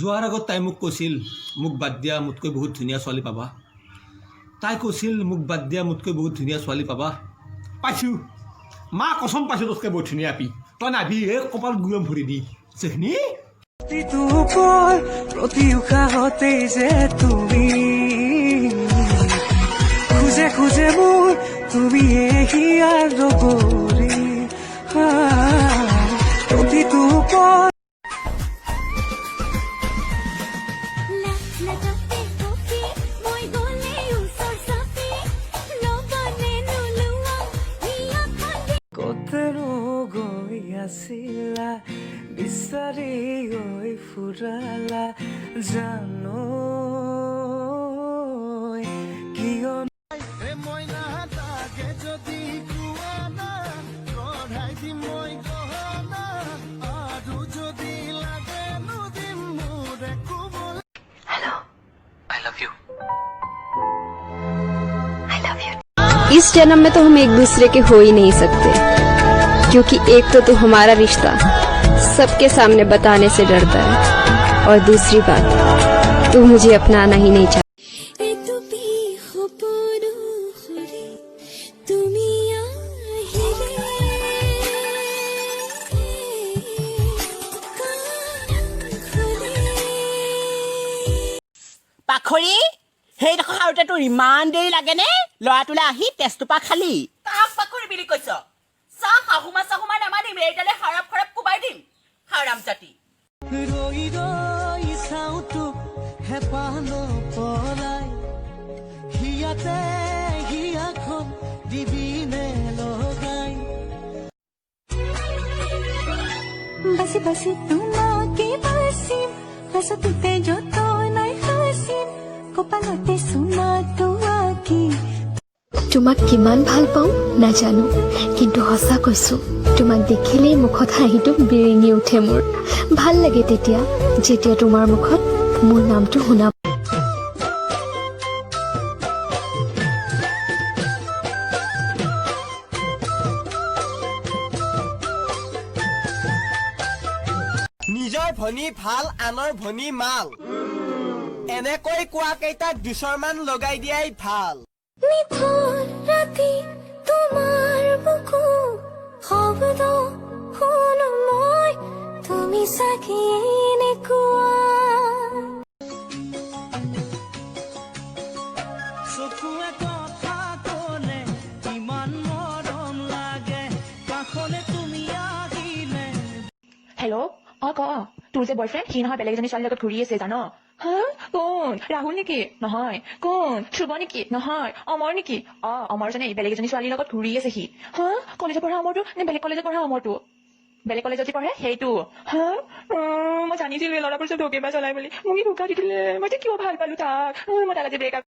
যোৱাৰ আগত তাই মোক কৈছিল মোক বাদ দিয়া মোতকৈ বহুত ধুনীয়া ছোৱালী পাবা তাই কৈছিল মোক বাদ দিয়া মোতকৈ বহুত ধুনীয়া ছোৱালী পাবা পাইছোঁ মা কচম পাইছোঁ তোতকৈ বহুত ধুনীয়া পি তই নাভি এই কপাল গুৰম ভৰি দি চেখনি প্ৰতি উশাহতে যে তুমি খুজে খুজে মোৰ তুমি হিয়াৰ নগৰী প্ৰতিটো কতেনো গৈ আছিলা বিচাৰি গৈ ফুৰালা জানো কিয় মই নাথাকে যদি কোৱানা কঢ়াই দিম মই গহনা আৰু যদি লাগে নদিম মোৰ একো hello I love you I love you इस जन्म में तो हम एक दूसरे के हो ही नहीं सकते क्योंकि एक तो हमारा रिश्ता सबके सामने बताने से डरता है और दूसरी बात तू मुझे अपनाना ही नहीं चाहता পাখৰি সেই দেখো খাওঁতে তোৰ ইমান দেৰি লাগেনে ল'ৰাটোলৈ আহি তেজটোপা খালি কাক পাখৰি বুলি কৈছ চাহ শাহুমা নামানিম এইডালে খাৰাপ কোবাই দিম হাৰাম জাতি ৰৈ ৰৈ চাওঁ তোক হেঁপাহ নপলাই হিয়াতে হিয়াখন দিবিনে লগাই বাসি বাসি তোমাকে বাসিম হাসতে যত নাই হাসিম কপালতে সোনা তোৱাকি তোমাক কিমান ভাল পাওঁ নাজানো কিন্তু সঁচা কৈছো তোমাক দেখিলেই মুখত হাঁহিটো বিৰিঙি উঠে মোৰ ভাল লাগে তেতিয়া যেতিয়া তোমাৰ মুখত মোৰ নামটো শুনা নিজৰ ভনী ভাল আনৰ ভনী মাল এনেকৈ কোৱা কেইটাক দুচৰমান লগাই দিয়াই ভাল নিথৰ ৰাতি তোমাৰ বুকু শব্দ শুনো মই তুমি চাকি এনেকুৱা চকুৱে কথা ক'লে ইমান মৰম লাগে কাষলে তুমি আহিলে হেল্ল' ক তোৰ যে বয়ফ্ৰেণ্ড সি নহয় বেলেগ এজনী ছোৱালীৰ লগত ঘূৰি আছে জান হা কোন ৰাহুল নেকি নহয় কোন ধ্ৰুৱ নেকি নহয় অমৰ নেকি অমৰজনে বেলেগ এজনী ছোৱালীৰ লগত ঘূৰি আছে সি হা কলেজত পঢ়া অমৰটো নে বেলেগ কলেজত পঢ়া অমৰটো বেলেগ কলেজত পঢ়ে সেইটো হা মই জানিছিলো ল'ৰাবোৰ চব ঢোকে বা চলাই বুলি মোক ধোকা দি দিলে মই কিয় ভাল পালো তাক মই তাক আজি ব্ৰেকআপ